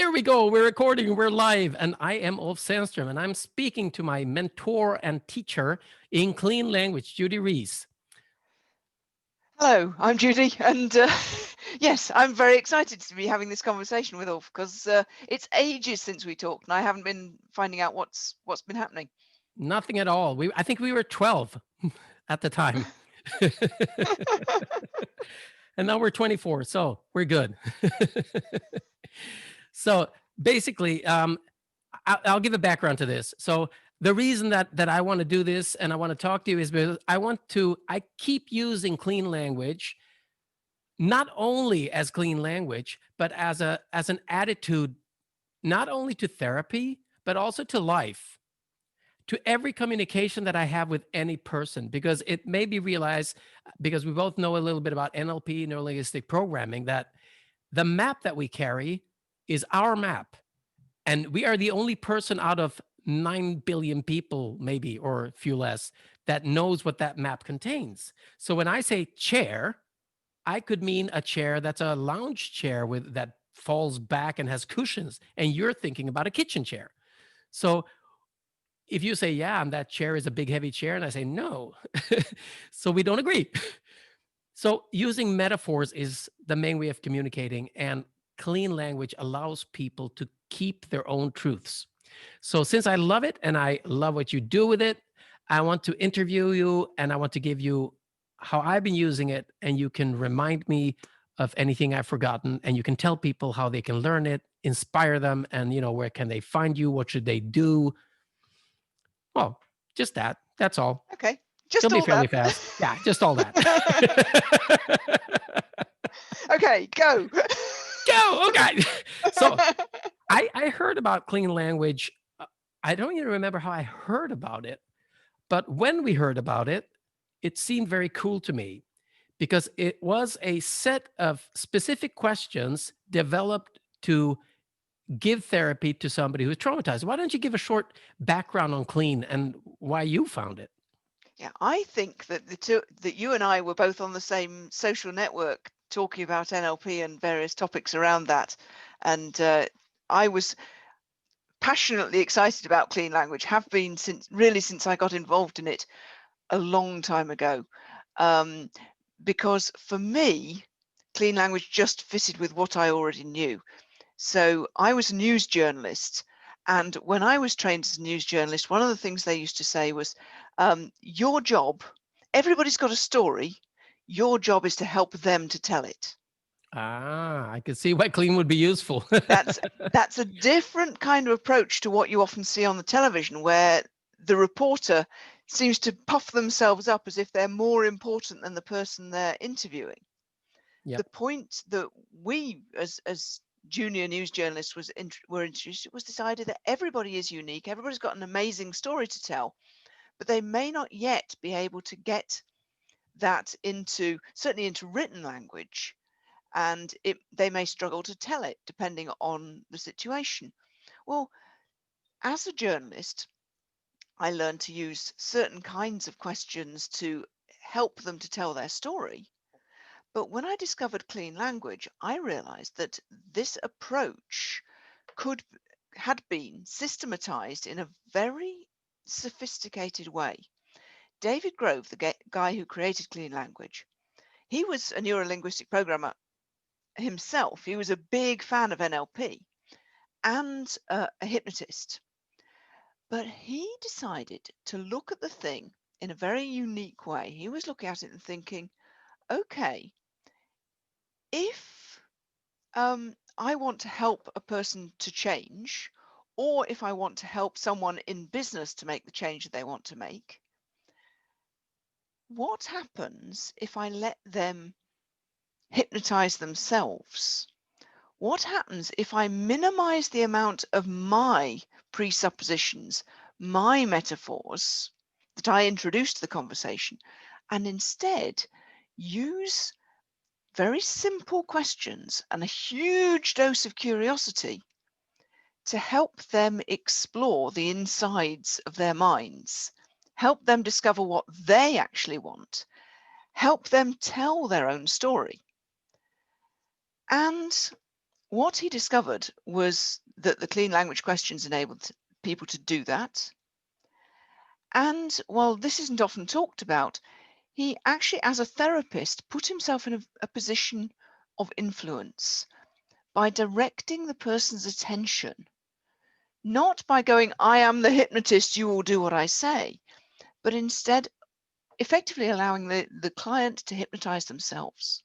There we go. We're recording. We're live. And I am Ulf Sandström, and I'm speaking to my mentor and teacher in clean language, Judy Rees. Hello, I'm Judy, and yes, I'm very excited to be having this conversation with Ulf because it's ages since we talked, and I haven't been finding out what's been happening. Nothing at all. I think we were 12 at the time. And now we're 24, so we're good. So basically, I'll give a background to this. So the reason that I want to do this and I want to talk to you is because I keep using clean language, not only as clean language, but as an attitude, not only to therapy, but also to life, to every communication that I have with any person, because it may be realized, because we both know a little bit about NLP, neuro-linguistic programming, that the map that we carry is our map. And we are the only person out of 9 billion people, maybe, or a few less, that knows what that map contains. So when I say chair, I could mean a chair that's a lounge chair that falls back and has cushions, and you're thinking about a kitchen chair. So if you say, yeah, and that chair is a big, heavy chair, and I say, no, so we don't agree. So using metaphors is the main way of communicating, and clean language allows people to keep their own truths. So since I love it and I love what you do with it, I want to interview you and I want to give you how I've been using it, and you can remind me of anything I've forgotten, and you can tell people how they can learn it, inspire them, and where can they find you, what should they do. Well, just that. That's all. Okay, It'll just be all fairly that. fast. Yeah, just all that. Okay, go. Go. Okay. So I heard about clean language. I don't even remember how I heard about it, but when we heard about it, it seemed very cool to me because it was a set of specific questions developed to give therapy to somebody who's traumatized. Why don't you give a short background on clean and why you found it? Yeah, I think that that you and I were both on the same social network talking about NLP and various topics around that, and I was passionately excited about clean language, have been since I got involved in it a long time ago, because for me, clean language just fitted with what I already knew. So I was a news journalist, and when I was trained as a news journalist, one of the things they used to say was, your job, everybody's got a story, your job is to help them to tell it. I could see why clean would be useful. That's a different kind of approach to what you often see on the television, where the reporter seems to puff themselves up as if they're more important than the person they're interviewing. Yep. The point that we as junior news journalists were introduced, it was this idea that everybody is unique, everybody's got an amazing story to tell, but they may not yet be able to get that certainly into written language, and they may struggle to tell it depending on the situation. Well, as a journalist, I learned to use certain kinds of questions to help them to tell their story. But when I discovered clean language, I realized that this approach had been systematized in a very sophisticated way. David Grove, the guy who created clean language, he was a neurolinguistic programmer himself. He was a big fan of NLP and a hypnotist. But he decided to look at the thing in a very unique way. He was looking at it and thinking, okay, if I want to help a person to change, or if I want to help someone in business to make the change that they want to make, what happens if I let them hypnotize themselves? What happens if I minimize the amount of my presuppositions, my metaphors that I introduce to the conversation, and instead use very simple questions and a huge dose of curiosity to help them explore the insides of their minds, help them discover what they actually want, help them tell their own story. And what he discovered was that the clean language questions enabled people to do that. And while this isn't often talked about, he actually, as a therapist, put himself in a position of influence by directing the person's attention, not by going, I am the hypnotist, you will do what I say, but instead effectively allowing the client to hypnotize themselves.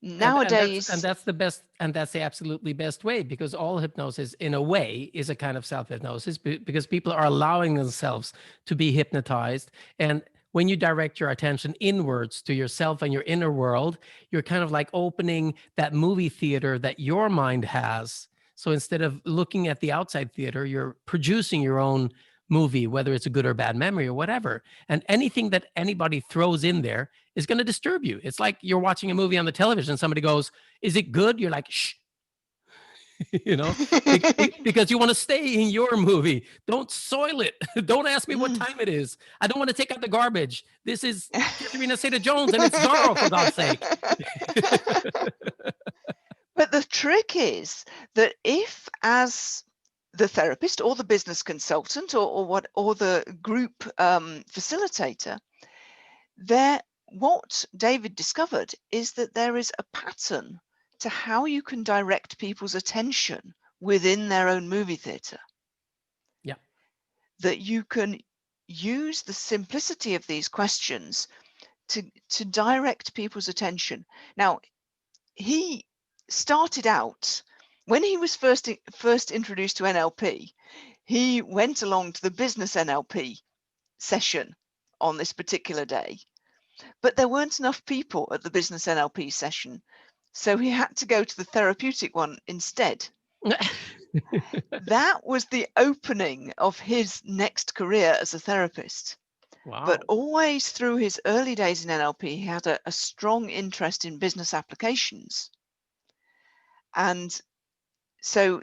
And Nowadays, that's the best, and that's the absolutely best way, because all hypnosis in a way is a kind of self-hypnosis, because people are allowing themselves to be hypnotized. And when you direct your attention inwards to yourself and your inner world, you're kind of like opening that movie theater that your mind has. So instead of looking at the outside theater, you're producing your own movie, whether it's a good or bad memory or whatever. And anything that anybody throws in there is going to disturb you. It's like you're watching a movie on the television. Somebody goes, "Is it good?" You're like, "Shh," you know, because you want to stay in your movie. Don't soil it. Don't ask me what mm. time it is. I don't want to take out the garbage. This is Catherine Zeta-Jones and it's Zorro, for God's sake. But the trick is that if, as the therapist or the business consultant or the group facilitator, there, what David discovered is that there is a pattern to how you can direct people's attention within their own movie theater. Yeah. That you can use the simplicity of these questions to direct people's attention. Now, he started out when he was first introduced to NLP. He went along to the business NLP session on this particular day, but there weren't enough people at the business NLP session, so he had to go to the therapeutic one instead. That was the opening of his next career as a therapist. But Wow. always through his early days in NLP, he had a strong interest in business applications. And so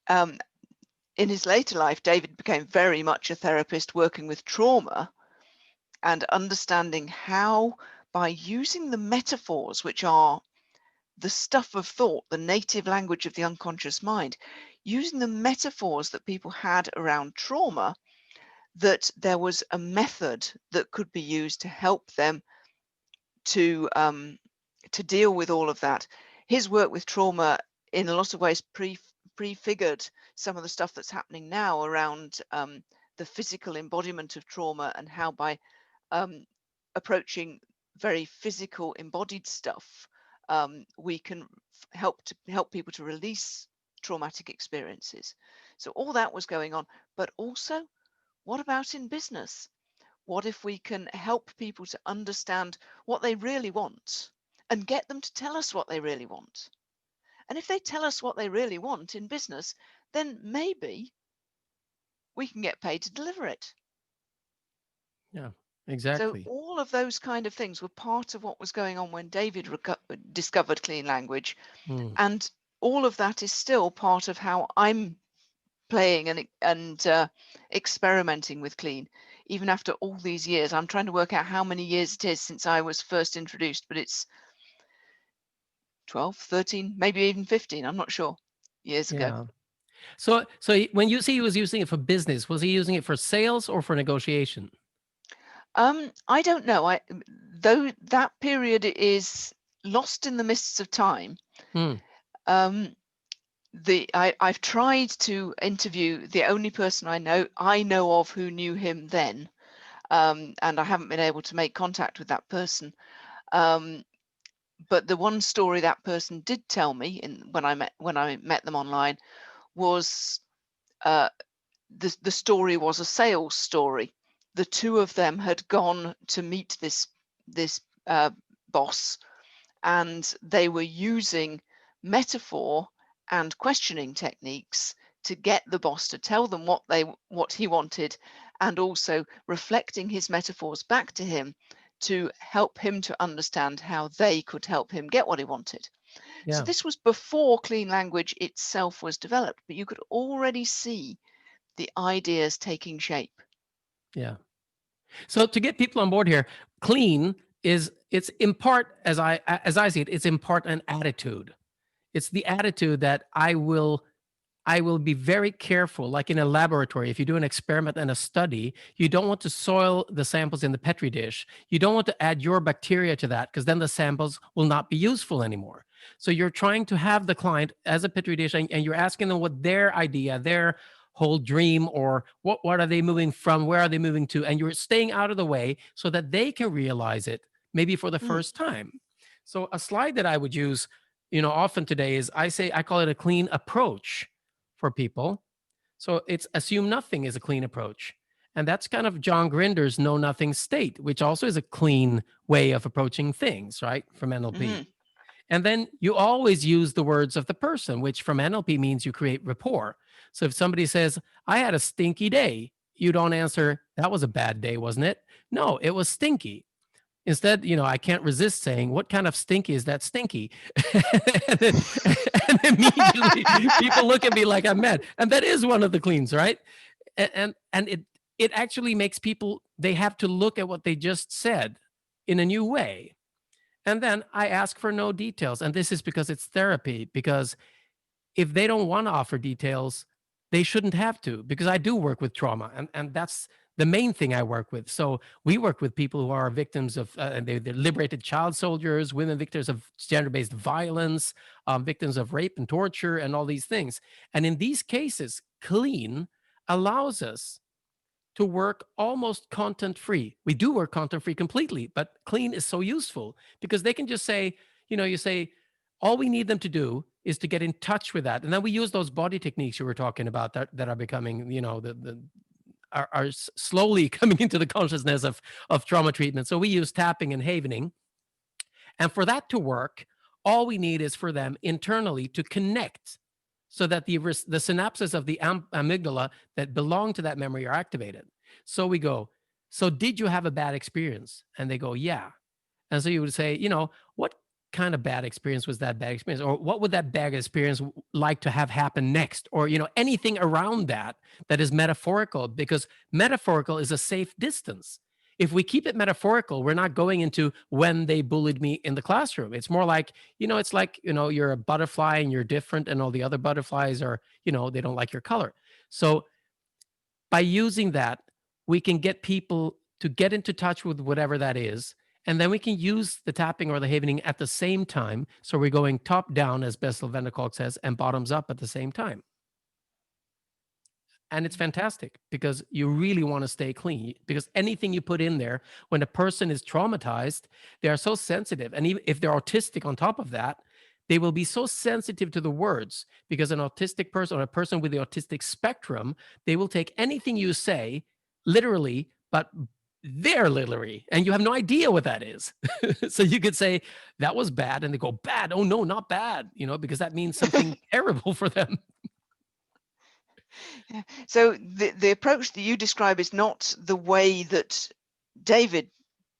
in his later life, David became very much a therapist working with trauma and understanding how, by using the metaphors, which are the stuff of thought, the native language of the unconscious mind, using the metaphors that people had around trauma, that there was a method that could be used to help them to deal with all of that. His work with trauma, in a lot of ways, prefigured some of the stuff that's happening now around the physical embodiment of trauma, and how by approaching very physical embodied stuff, we can help people to release traumatic experiences. So all that was going on. But also, what about in business? What if we can help people to understand what they really want and get them to tell us what they really want? And if they tell us what they really want in business, then maybe we can get paid to deliver it. Yeah, So exactly. all of those kind of things were part of what was going on when David discovered clean language. Mm. And all of that is still part of how I'm playing and experimenting with clean. Even after all these years, I'm trying to work out how many years it is since I was first introduced, but it's 12, 13, maybe even 15, I'm not sure, years ago. Yeah. So when you say he was using it for business, was he using it for sales or for negotiation? I don't know. Though that period is lost in the mists of time. Hmm. Um, I've tried to interview the only person I know of who knew him then, and I haven't been able to make contact with that person. But the one story that person did tell me when I met them online was uh, the story was a sales story. The two of them had gone to meet this boss, and they were using metaphor and questioning techniques to get the boss to tell them what he wanted, and also reflecting his metaphors back to him to help him to understand how they could help him get what he wanted. So Yeah. this was before clean language itself was developed, but you could already see the ideas taking shape. Yeah. So to get people on board here, clean is it's in part, as I see it, it's in part an attitude. It's the attitude that I will be very careful, like in a laboratory. If you do an experiment and a study, you don't want to soil the samples in the Petri dish. You don't want to add your bacteria to that, because then the samples will not be useful anymore. So you're trying to have the client as a Petri dish, and you're asking them what their idea, their whole dream, or what are they moving from, where are they moving to, and you're staying out of the way so that they can realize it maybe for the Mm, first time. So a slide that I would use, often today is I call it a clean approach for people. So it's assume nothing is a clean approach. And that's kind of John Grinder's know nothing state, which also is a clean way of approaching things, right? From NLP. mhm, And then you always use the words of the person, which from NLP means you create rapport. So if somebody says, I had a stinky day, you don't answer, that was a bad day, wasn't it? No, it was stinky. Instead, I can't resist saying, what kind of stinky is that stinky? and, then, and immediately people look at me like I'm mad. And that is one of the cleans, right? And it actually makes people, they have to look at what they just said in a new way. And then I ask for no details. And this is because it's therapy, because if they don't want to offer details, they shouldn't have to, because I do work with trauma, and that's the main thing I work with. So we work with people who are victims of, they're liberated child soldiers, women victims of gender-based violence, victims of rape and torture, and all these things. And in these cases, clean allows us to work almost content free. We do work content free completely, but clean is so useful because they can just say, you say, all we need them to do is to get in touch with that. And then we use those body techniques you were talking about that are becoming, are slowly coming into the consciousness of trauma treatment. So we use tapping and havening. And for that to work, all we need is for them internally to connect so that the synapses of the amygdala that belong to that memory are activated. So we go, so did you have a bad experience? And they go, yeah. And so you would say, what kind of bad experience was that bad experience? Or what would that bad experience like to have happen next? Or, anything around that is metaphorical, because metaphorical is a safe distance. If we keep it metaphorical, we're not going into when they bullied me in the classroom. It's more like, it's like, you're a butterfly and you're different, and all the other butterflies are, they don't like your color. So by using that, we can get people to get into touch with whatever that is. And then we can use the tapping or the havening at the same time. So we're going top down, as Bessel van der Kolk says, and bottoms up at the same time. And it's fantastic because you really want to stay clean, because anything you put in there, when a person is traumatized, they are so sensitive. And even if they're autistic on top of that, they will be so sensitive to the words, because an autistic person or a person with the autistic spectrum, they will take anything you say literally, but they're literally, and you have no idea what that is. So you could say that was bad, and they go, bad? Oh no, not bad, because that means something terrible for them. yeah. So the approach that you describe is not the way that David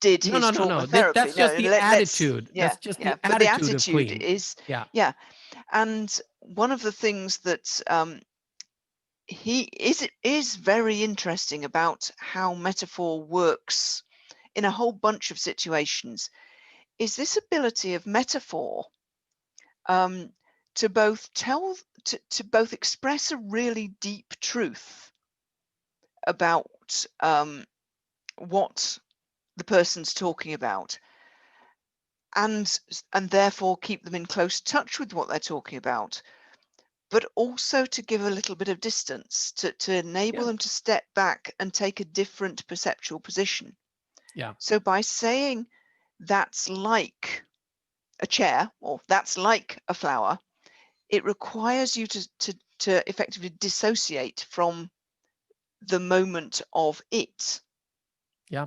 did No, his no, no, trauma no. therapy. That's just No, the let's, attitude. yeah, That's just yeah. the But the attitude of attitude clean. is, Yeah. yeah. And one of the things that he is very interesting about how metaphor works in a whole bunch of situations is this ability of metaphor um, to both to both express a really deep truth about what the person's talking about, and therefore keep them in close touch with what they're talking about, but also to give a little bit of distance to enable Yeah. them to step back and take a different perceptual position. Yeah. So by saying that's like a chair or that's like a flower, it requires you to effectively dissociate from the moment of it Yeah.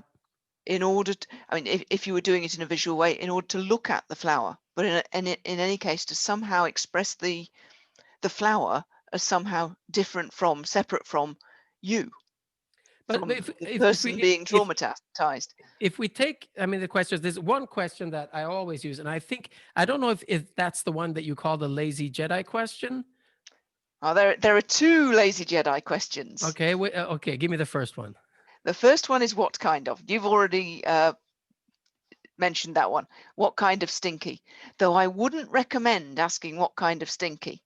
in order to, I mean, if you were doing it in a visual way, in order to look at the flower, but in any case, to somehow express the flower as somehow different from, separate from you, But from if the if if person we being if traumatized. if we take, I mean, the questions, there's one question that I always use, and I don't know if that's the one that you call the lazy Jedi question. Oh, there are two lazy Jedi questions. Okay. Okay. Give me the first one. The first one is what kind of? You've already mentioned that one. What kind of stinky? Though I wouldn't recommend asking what kind of stinky.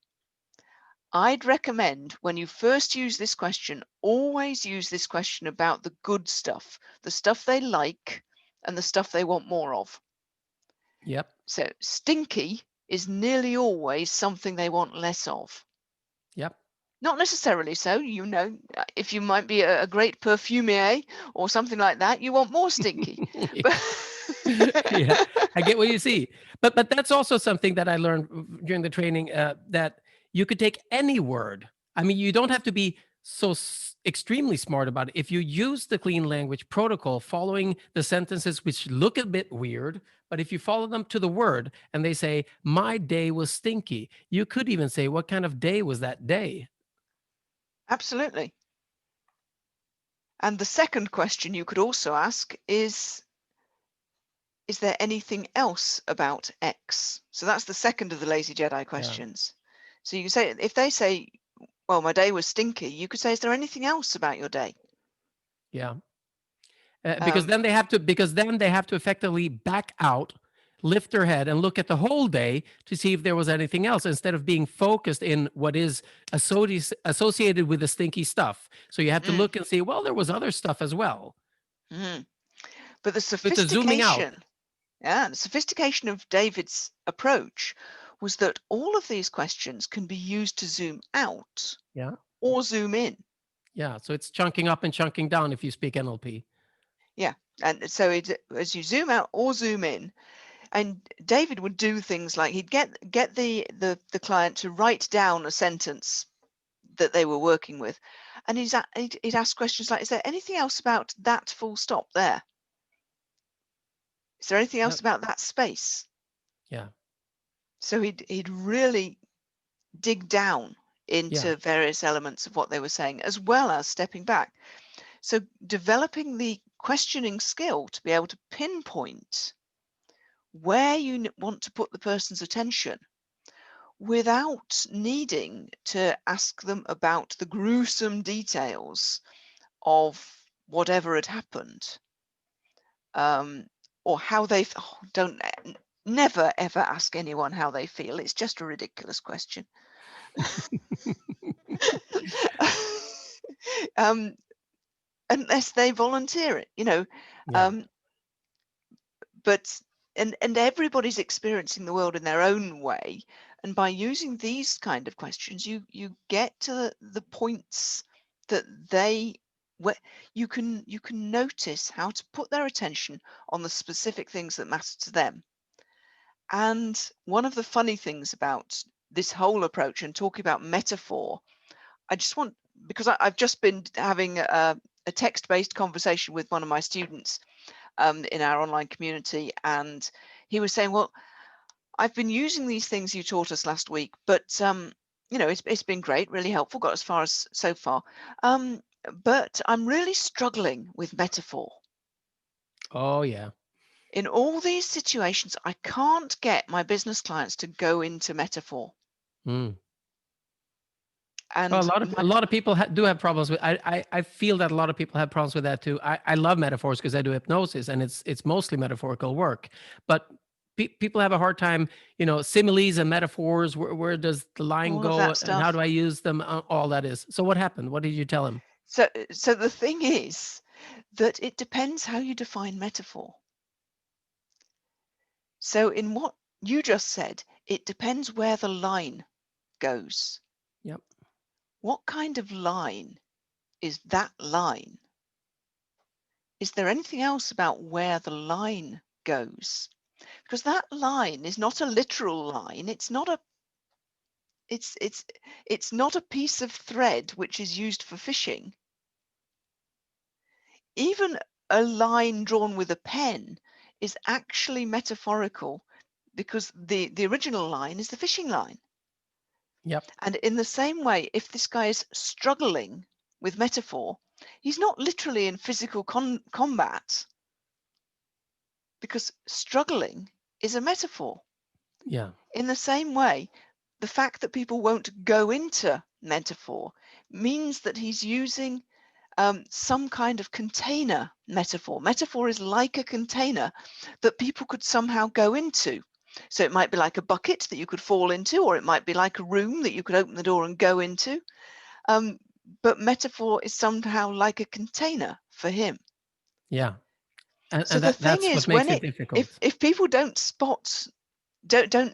I'd recommend when you first use this question, always use this question about the good stuff, the stuff they like and the stuff they want more of. Yep. So stinky is nearly always something they want less of. Yep. Not necessarily so, if you might be a great perfumier or something like that, you want more stinky. But Yeah, I get what you see. But that's also something that I learned during the training, that you could take any word. I mean, you don't have to be so extremely smart about it. If you use the clean language protocol, following the sentences which look a bit weird, but if you follow them to the word and they say, "My day was stinky," you could even say, "What kind of day was that day?" absolutely. And the second question you could also ask is there anything else about X? So that's the second of the lazy Jedi Yeah. questions. So you can say, if they say, well, my day was stinky, you could say, is there anything else about your day? Yeah. Um, Because then they have to effectively back out, lift their head, and look at the whole day to see if there was anything else, instead of being focused in what is associated with the stinky stuff. So you have to mm, look and see, well, there was other stuff as well. mm. But the It's a zooming out. sophistication, yeah, the sophistication of David's approach was that all of these questions can be used to zoom out Yeah. or zoom in. Yeah. So it's chunking up and chunking down if you speak NLP. Yeah. And so as you zoom out or zoom in, and David would do things like he'd get the client to write down a sentence that they were working with, and he'd ask questions like, is there anything else about that full stop there? Is there anything else Yep. about that space? Yeah. So he'd really dig down Yeah. into various elements of what they were saying, as well as stepping back. So developing the questioning skill to be able to pinpoint where you want to put the person's attention without needing to ask them about the gruesome details of whatever had happened, um, or how they don't never ever ask anyone how they feel. It's just a ridiculous question. um, unless they volunteer it. Yeah. Um, but and everybody's experiencing the world in their own way, and by using these kind of questions, you get to the points that they where you can notice how to put their attention on the specific things that matter to them. And one of the funny things about this whole approach and talking about metaphor, I just want, because I've just been having a text-based conversation with one of my students in our online community, and he was saying, well, I've been using these things you taught us last week, but it's been great, really helpful, got as far as so far, um, but I'm really struggling with metaphor. Oh, yeah. In all these situations, I can't get my business clients to go into metaphor. Mm. Well, And a lot of people do have problems with. I feel that a lot of people have problems with that too. I love metaphors because I do hypnosis, and it's mostly metaphorical work. But people have a hard time, similes and metaphors. Where does the line all of go, that and how do stuff. I use them? All that is. So what happened? What did you tell him? So the thing is that it depends how you define metaphor. So in what you just said, it depends where the line goes. Yep. What kind of line is that line? Is there anything else about where the line goes? Because that line is not a literal line. It's not a piece of thread which is used for fishing. Even a line drawn with a pen is actually metaphorical, because the original line is the fishing line. Yep. And in the same way, if this guy is struggling with metaphor, he's not literally in physical combat, because struggling is a metaphor. Yeah. In the same way, the fact that people won't go into metaphor means that he's using some kind of container metaphor. Metaphor is like a container that people could somehow go into. So it might be like a bucket that you could fall into, or it might be like a room that you could open the door and go into. Um, but metaphor is somehow like a container for him. Yeah. So And the thing that's what is, makes when it it if difficult. if people don't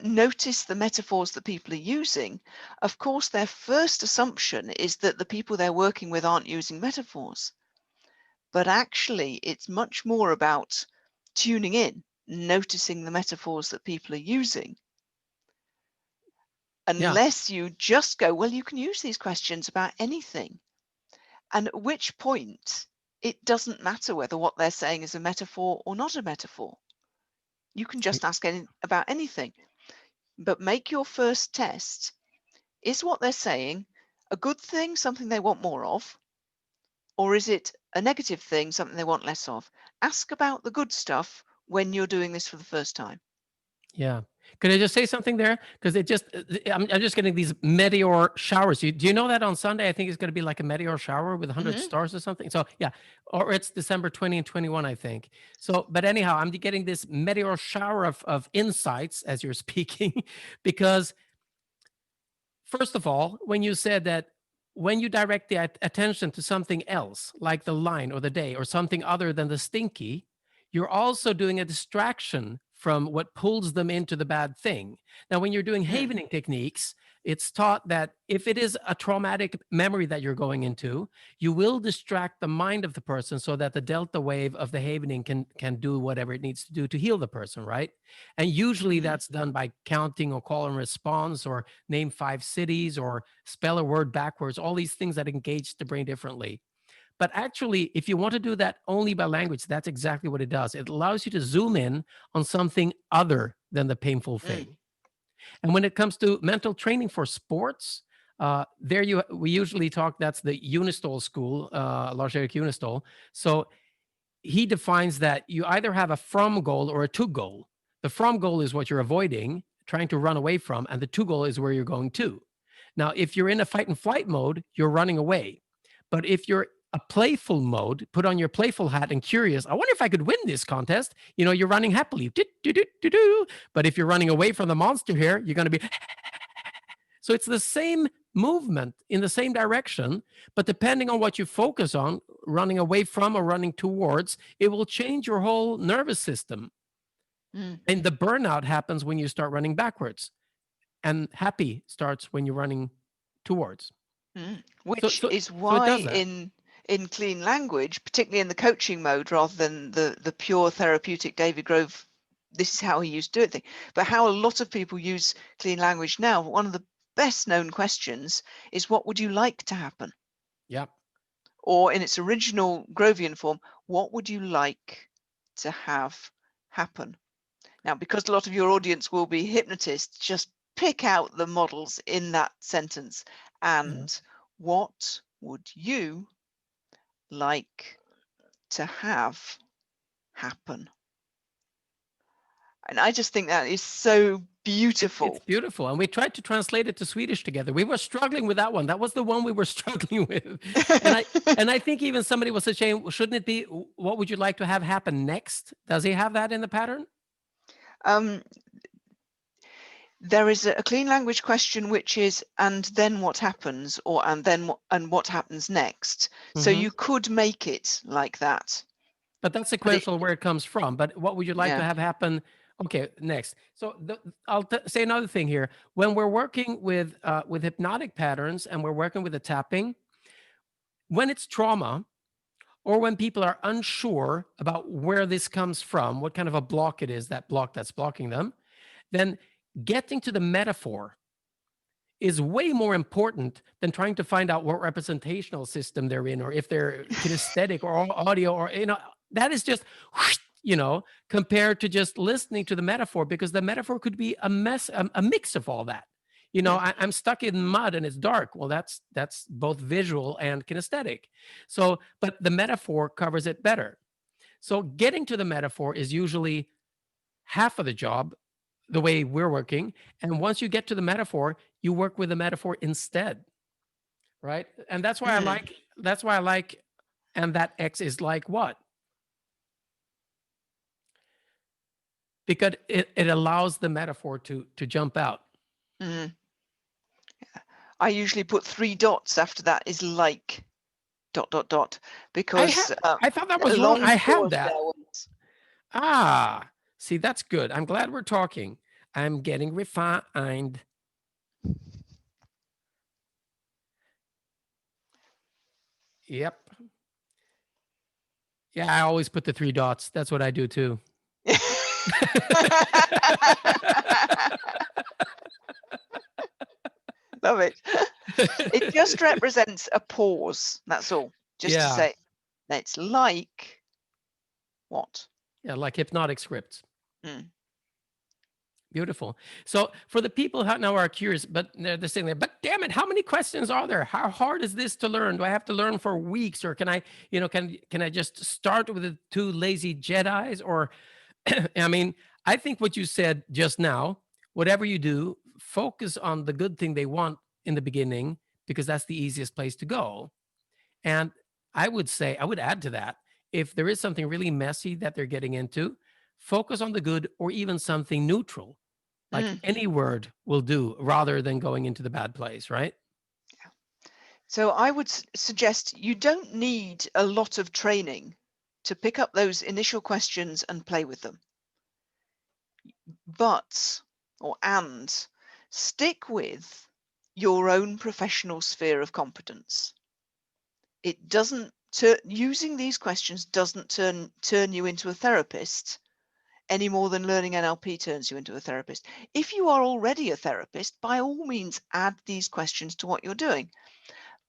notice the metaphors that people are using, of course their first assumption is that the people they're working with aren't using metaphors. But actually, it's much more about tuning in, noticing the metaphors that people are using. Yeah. Unless you just go, well, you can use these questions about anything. And at which point, it doesn't matter whether what they're saying is a metaphor or not a metaphor. You can just ask about anything. But make your first test. Is what they're saying a good thing, something they want more of? Or is it a negative thing, something they want less of? Ask about the good stuff when you're doing this for the first time. Yeah. Could I just say something there? Because it just, I'm just getting these meteor showers. Do you know that on Sunday, I think it's going to be like a meteor shower with 100 Hmm. stars or something? So, yeah. Or it's December 20 and 21, I think. So, but anyhow, I'm getting this meteor shower of insights as you're speaking, because first of all, when you said that when you direct the attention to something else, like the line or the day or something other than the stinky, you're also doing a distraction from what pulls them into the bad thing. Now, when you're doing Mm, havening techniques, it's taught that if it is a traumatic memory that you're going into, you will distract the mind of the person so that the delta wave of the havening can do whatever it needs to do to heal the person, right? And usually mm, that's done by counting or call and response or name 5 cities or spell a word backwards, all these things that engage the brain differently. But actually, if you want to do that only by language, that's exactly what it does. It allows you to zoom in on something other than the painful mm, thing. And when it comes to mental training for sports, there you we usually talk. That's the Unistol school, Lars Erik Unistol. So he defines that you either have a from goal or a to goal. The from goal is what you're avoiding, trying to run away from, and the to goal is where you're going to. Now, if you're in a fight and flight mode, you're running away. But if you're a playful mode, put on your playful hat and curious, I wonder if I could win this contest. You're running happily. Do, do, do, do, do. But if you're running away from the monster here, you're going to be. So it's the same movement in the same direction, but depending on what you focus on, running away from or running towards, it will change your whole nervous system. mm, And the burnout happens when you start running backwards, and happy starts when you're running towards. mm. So Which so is so it why does that. in clean language, particularly in the coaching mode rather than the pure therapeutic David Grove, this is how he used to do it thing, but how a lot of people use clean language now, one of the best known questions is what would you like to happen? Yeah. Or in its original Grovian form, what would you like to have happen? Now, because a lot of your audience will be hypnotists, just pick out the models in that sentence Yeah. and what would you like to have happen? And I just think that is so It's beautiful. beautiful. And we tried to translate it to Swedish together. We were struggling with that one. That was the one we were struggling with. And I and I think even somebody was saying, shouldn't it be what would you like to have happen next? Does he have that in the pattern? um, there is a clean language question which is and then what happens, or and then what happens next. So Hmm. you could make it like that. But that's But it, sequential where it comes from. But what would you like to yeah. have happen? Okay, next. So I'll say another thing here. When we're working with hypnotic patterns and we're working with the tapping, when it's trauma or when people are unsure about where this comes from, what kind of a block it is, that block that's blocking them, then getting to the metaphor is way more important than trying to find out what representational system they're in or if they're kinesthetic or audio or that is just compared to just listening to the metaphor, because the metaphor could be a mess, a mix of all that. Mm, I'm stuck in mud and it's dark. Well, that's both visual and kinesthetic. So but the metaphor covers it better. So getting to the metaphor is usually half of the job, the way we're working. And once you get to the metaphor, you work with the metaphor instead, right? And mm, that's why I like and that X is like what? Because it allows the metaphor to jump out. Mm. I usually put 3 dots after that is like ... because I thought that a was wrong. long I have pause that. there was... Ah, see, that's good. I'm glad we're talking. I'm getting refined. Yep. Yeah, I always put the 3 dots. That's what I do too. Love it. It just represents a pause, that's all. Just to Yeah. say, it's like what? Yeah, like hypnotic scripts. Mm. Beautiful. So for the people who now are curious, but they're sitting there, but damn it, how many questions are there? How hard is this to learn? Do I have to learn for weeks, or can I, can I just start with the 2 lazy Jedis? Or, I mean, I think what you said just now, whatever you do, focus on the good thing they want in the beginning, because that's the easiest place to go. And I would say, I would add to that, if there is something really messy that they're getting into, focus on the good, or even something neutral. Like Mm. any word will do, rather than going into the bad place, right? So I would suggest you don't need a lot of training to pick up those initial questions and play with them. But, and, stick with your own professional sphere of competence. It doesn't using these questions doesn't turn you into a therapist any more than learning NLP turns you into a therapist. If you are already a therapist, by all means add these questions to what you're doing.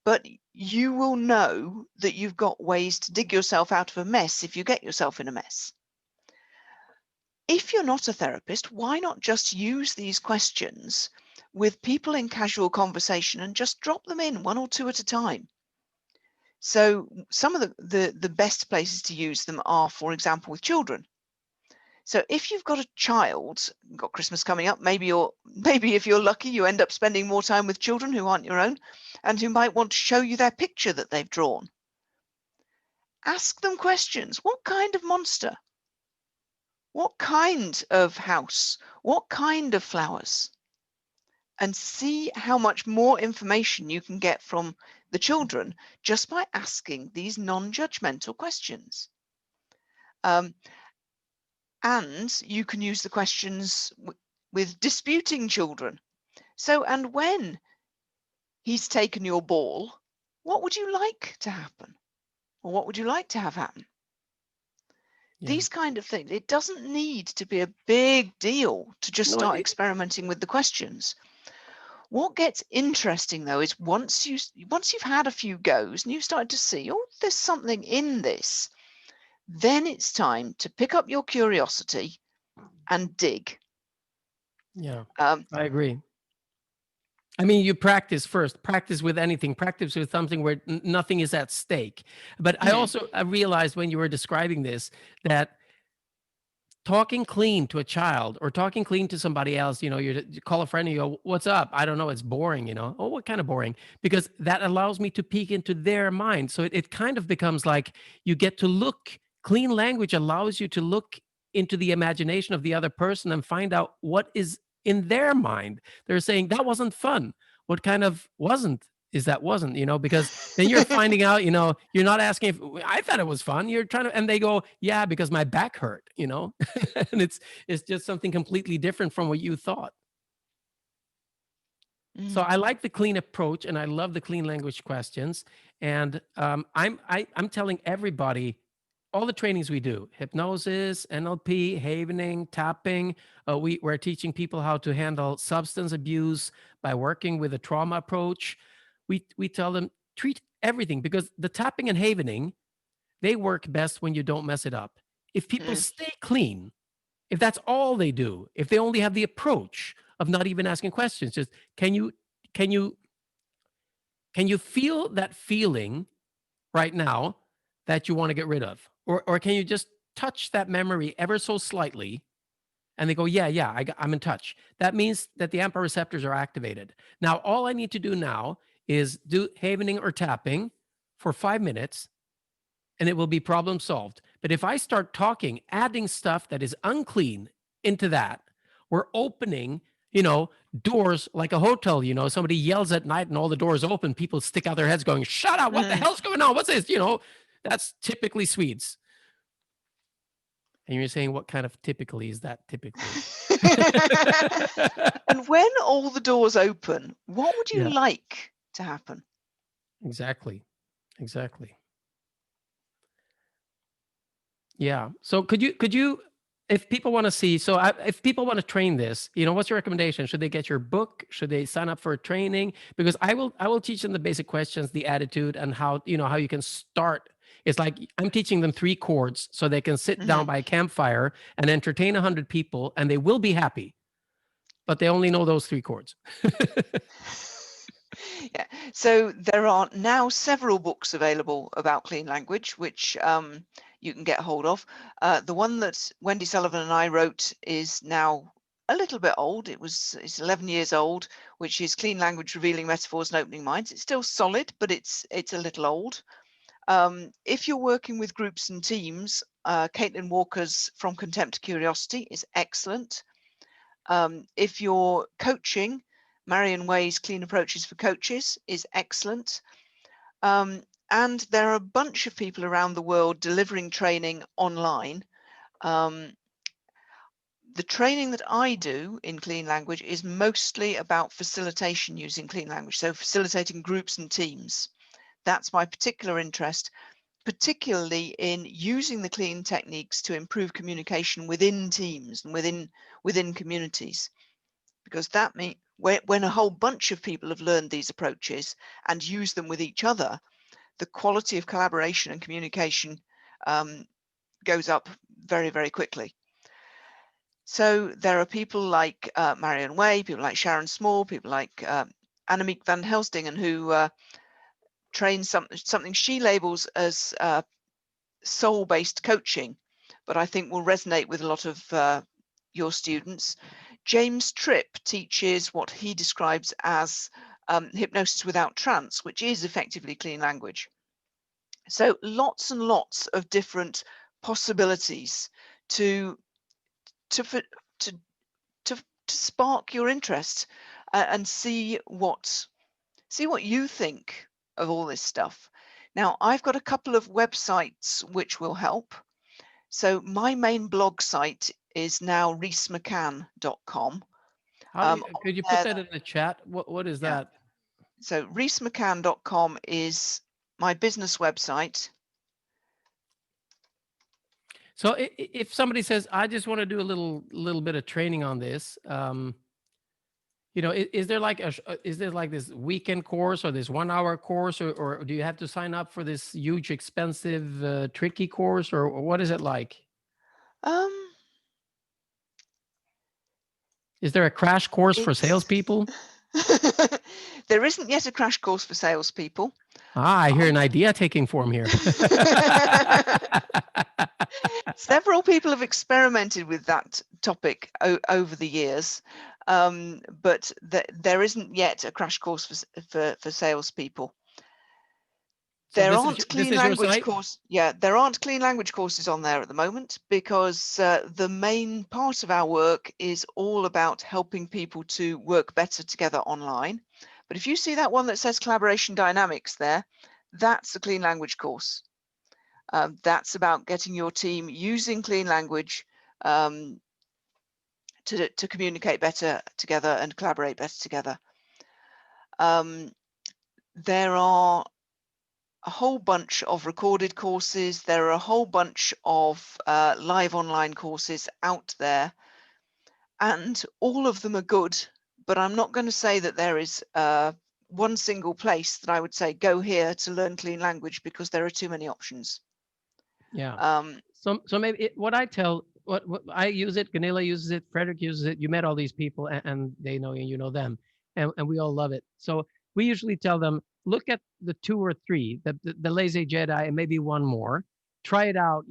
But you will know that you've got ways to dig yourself out of a mess if you get yourself in a mess. If you're not a therapist, why not just use these questions with people in casual conversation and just drop them in 1 or 2 at a time? So some of the best places to use them are, for example, with children. So if you've got a child, got Christmas coming up, maybe if you're lucky, you end up spending more time with children who aren't your own and who might want to show you their picture that they've drawn. Ask them questions. What kind of monster? What kind of house? What kind of flowers? And see how much more information you can get from the children just by asking these non-judgmental questions. And you can use the questions with disputing children. So, and when he's taken your ball, what would you like to happen? Or what would you like to have happen? Yeah. These kind of things. It doesn't need to be a big deal to just No, start experimenting with the questions. What gets interesting though is once you've had a few goes and you've started to see, oh, there's something in this, then it's time to pick up your curiosity and dig. yeah, Um, I agree. I mean, you practice first, practice with anything, practice with something where nothing is at stake. But I realized when you were describing this, that talking clean to a child, or talking clean to somebody else, you call a friend and you go, what's up? I don't know. It's boring, Oh, what kind of boring? Because that allows me to peek into their mind. So it kind of becomes like you get to look, clean language allows you to look into the imagination of the other person and find out what is in their mind. They're saying that wasn't fun. What kind of wasn't is that wasn't, because then you're finding out, you're not asking if I thought it was fun. You're trying to, and they go, yeah, because my back hurt, and it's just something completely different from what you thought. So I like the clean approach, and I love the clean language questions. And I'm telling everybody, all the trainings we do, hypnosis, NLP, havening, tapping, we're teaching people how to handle substance abuse by working with a trauma approach. We tell them, treat everything, because the tapping and havening, they work best when you don't mess it up. If people stay clean, if that's all they do, if they only have the approach of not even asking questions, just can you can you can you feel that feeling right now that you want to get rid of? Or can you just touch that memory ever so slightly, and they go, yeah, I'm in touch. That means that the AMPA receptors are activated. Now, all I need to do now is do havening or tapping for 5 minutes, and it will be problem solved. But if I start talking, adding stuff that is unclean into that, we're opening, doors like a hotel. Somebody yells at night and all the doors open. People stick out their heads going, shut up. What the Mm. hell's going on? What's this? That's typically Swedes. And you're saying, what kind of typically is that typically? And when all the doors open, what would you Yeah, like to happen? exactly. Yeah. So could you, if people want to see, if people want to train this, what's your recommendation? Should they get your book? Should they sign up for a training? Because I will teach them the basic questions, the attitude, and how you can start. It's like I'm teaching them 3 chords so they can sit down by a campfire and entertain 100 people, and they will be happy. But they only know those 3 chords. Yeah. So there are now several books available about clean language, which you can get hold of. The one that Wendy Sullivan and I wrote is now a little bit old. It's 11 years old, which is Clean Language: Revealing Metaphors and Opening Minds. It's still solid, but it's a little old. If you're working with groups and teams, Caitlin Walker's From Contempt to Curiosity is excellent. If you're coaching, Marion Way's Clean Approaches for Coaches is excellent. And there are a bunch of people around the world delivering training online. The training that I do in clean language is mostly about facilitation using clean language, so facilitating groups and teams. That's my particular interest, particularly in using the clean techniques to improve communication within teams and within communities. Because that means when a whole bunch of people have learned these approaches and use them with each other, the quality of collaboration and communication goes up very, very quickly. So there are people like Marion Way, people like Sharon Small, people like Annemiek van Helsdingen, who train something she labels as soul-based coaching, but I think will resonate with a lot of your students. James Tripp teaches what he describes as hypnosis without trance, which is effectively clean language. So lots and lots of different possibilities to spark your interest and see what you think of all this stuff. Now, I've got a couple of websites which will help. So my main blog site is now reesmccann.com. Could you put that in the chat? What is Yeah. that? So reesmccann.com is my business website. So if somebody says, I just want to do a little bit of training on this, is there like this weekend course or this 1-hour course, or do you have to sign up for this huge, expensive, tricky course, or what is it like? Is there a crash course for salespeople? There isn't yet a crash course for salespeople. I hear an idea taking form here. Several people have experimented with that topic over the years, but there isn't yet a crash course for salespeople. So There this aren't is clean your language site? course. Yeah, there aren't clean language courses on there at the moment because the main part of our work is all about helping people to work better together online. But if you see that one that says collaboration dynamics there, that's a clean language course. That's about getting your team using clean language to communicate better together and collaborate better together. There are a whole bunch of recorded courses. There are a whole bunch of live online courses out there, and all of them are good. But I'm not going to say that there is one single place that I would say go here to learn clean language, because there are too many options. Yeah. So maybe what I use it, Ganila uses it, Frederick uses it. You met all these people, and they know you, you know them, and we all love it. So we usually tell them, look at the 2 or 3, the Lazy Jedi, and maybe one more. Try it out.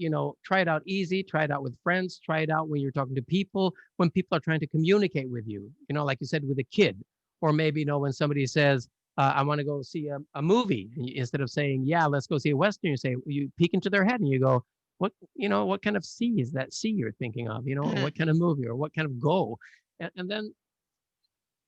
Try it out easy. Try it out with friends. Try it out when you're talking to people, when people are trying to communicate with you. Like you said, with a kid, or maybe when somebody says, I want to go see a movie. Instead of saying, yeah, let's go see a Western, you say, you peek into their head and you go, what kind of C is that C you're thinking of, or Mhm. what kind of movie or what kind of go? And then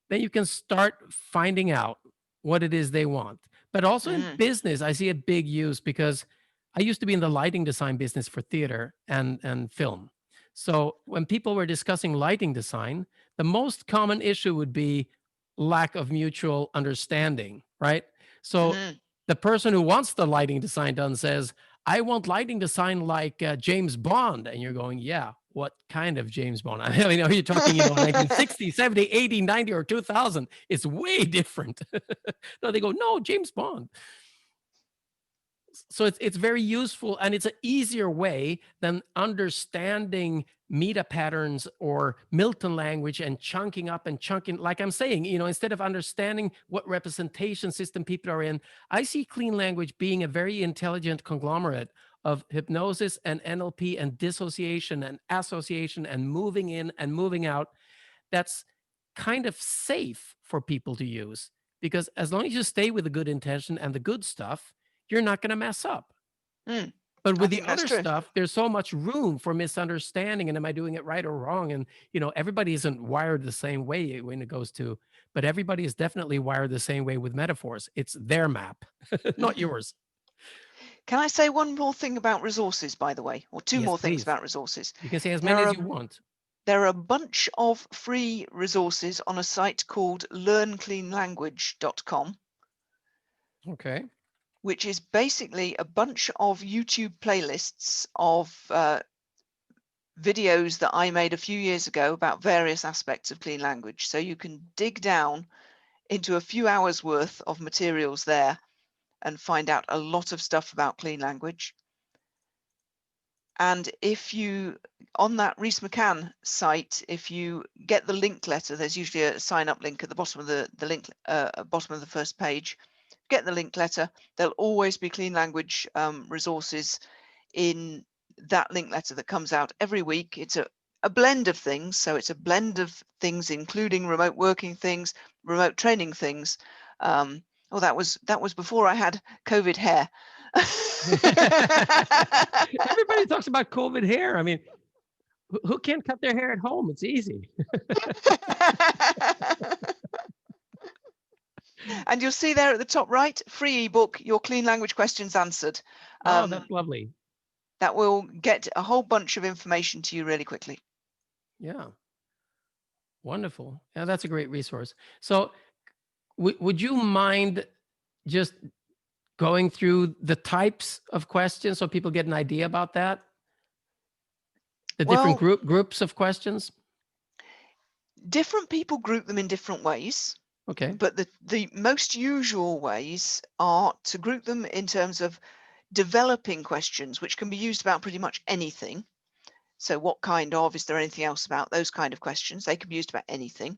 you can start finding out what it is they want. But also in Mm. business, I see a big use because I used to be in the lighting design business for theater and film. So when people were discussing lighting design, the most common issue would be lack of mutual understanding, right? So Mhm. the person who wants the lighting design done says, I want lighting design like James Bond. And you're going, yeah, what kind of James Bond? I mean, are you talking, 1960, 70, 80, 90, or 2000? It's way different. No, they go, no, James Bond. So it's very useful, and it's an easier way than understanding meta patterns or Milton language and chunking up and chunking. Like I'm saying, instead of understanding what representation system people are in, I see clean language being a very intelligent conglomerate of hypnosis and NLP and dissociation and association and moving in and moving out. That's kind of safe for people to use, because as long as you stay with the good intention and the good stuff, you're not going to mess up. Mm. But I with the think that's other true. stuff, there's so much room for misunderstanding. And am I doing it right or wrong? And, everybody isn't wired the same way when it goes to, but everybody is definitely wired the same way with metaphors. It's their map, not Mhm. yours. Can I say one more thing about resources, by the way, or two Yes, more things please. about resources? You can say as There many are as a, you want. there are a bunch of free resources on a site called learncleanlanguage.com, Okay. which is basically a bunch of YouTube playlists of videos that I made a few years ago about various aspects of clean language. So you can dig down into a few hours worth of materials there and find out a lot of stuff about clean language. And if you, on that Rees McCann site, if you get the link letter, there's usually a sign up link at the bottom of the link, bottom of the first page. Get the link letter. There'll always be clean language resources in that link letter that comes out every week. It's a blend of things. So it's a blend of things, including remote working things, remote training things. Oh, that was before I had COVID hair. Everybody talks about COVID hair. I mean, who can't cut their hair at home? It's easy. And you'll see there at the top right, free ebook, Your Clean Language Questions Answered. Oh, that's lovely. That will get a whole bunch of information to you really quickly. Yeah. Wonderful. Yeah, that's a great resource. So, would you mind just going through the types of questions so people get an idea about that? The different Well, groups of questions? different people group them in different ways, Okay. but the most usual ways are to group them in terms of developing questions, which can be used about pretty much anything. So what kind of, is there anything else about, those kind of questions? They can be used about anything.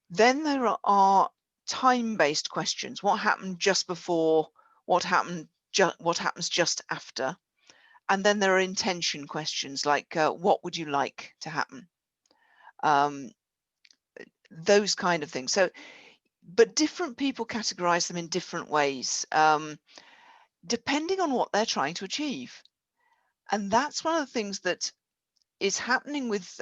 Then there are time-based questions. What happened just before? What happened? What happens just after? And then there are intention questions like, what would you like to happen? Those kind of things. So, but different people categorize them in different ways, depending on what they're trying to achieve. And that's one of the things that is happening with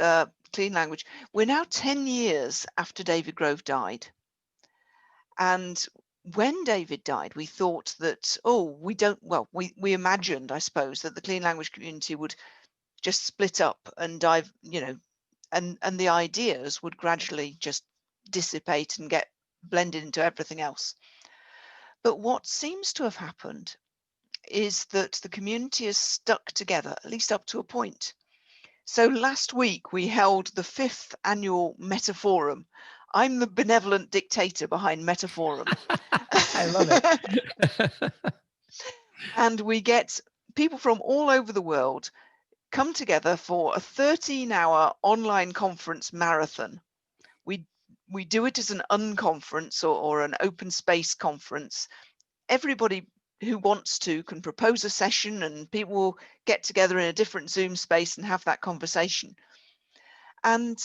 clean language. We're now 10 years after David Grove died. And when David died, we thought that, oh, we don't, well, we imagined, I suppose, that the clean language community would just split up and dive, and the ideas would gradually just dissipate and get blended into everything else. But what seems to have happened is that the community is stuck together, at least up to a point. So last week we held the 5th annual Metaforum. I'm the benevolent dictator behind Metaforum. I love it. And we get people from all over the world come together for a 13-hour online conference marathon. We we do it as an unconference or an open space conference. Everybody who wants to can propose a session and people will get together in a different Zoom space and have that conversation. And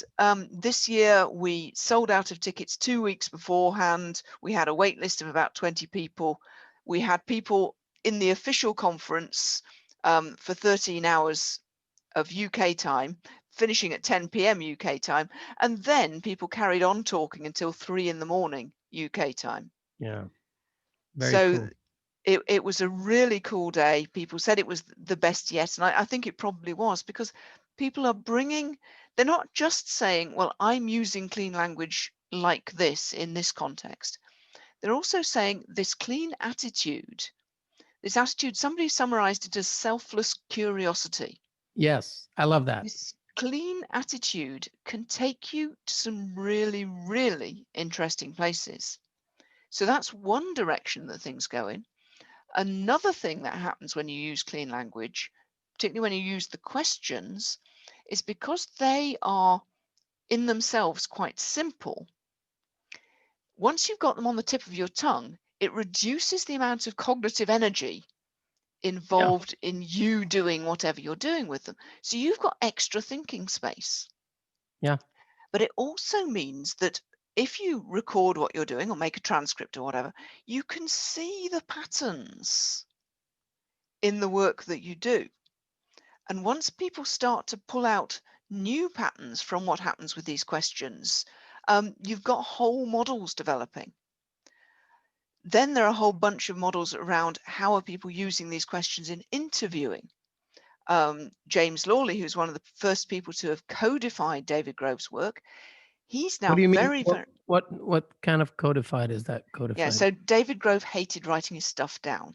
this year we sold out of tickets 2 weeks beforehand. We had a wait list of about 20 people. We had people in the official conference for 13 hours of UK time, finishing at 10 p.m. UK time. And then people carried on talking until 3 in the morning UK time. Yeah. Very So cool. it was a really cool day. People said it was the best yet. And I think it probably was, because people are bringing, they're not just saying, well, I'm using clean language like this in this context. They're also saying this clean attitude, somebody summarized it as selfless curiosity. Yes, I love that. This clean attitude can take you to some really, really interesting places. So that's one direction that things go in. Another thing that happens when you use clean language, particularly when you use the questions, is because they are in themselves quite simple. Once you've got them on the tip of your tongue, it reduces the amount of cognitive energy Yeah. involved in you doing whatever you're doing with them. So you've got extra thinking space. Yeah. But it also means that if you record what you're doing or make a transcript or whatever, you can see the patterns in the work that you do. And once people start to pull out new patterns from what happens with these questions, you've got whole models developing. Then there are a whole bunch of models around how are people using these questions in interviewing. James Lawley, who's one of the first people to have codified David Grove's work, he's What now do you mean? very, very, What kind of codified is that yeah. codified? So David Grove hated writing his stuff down.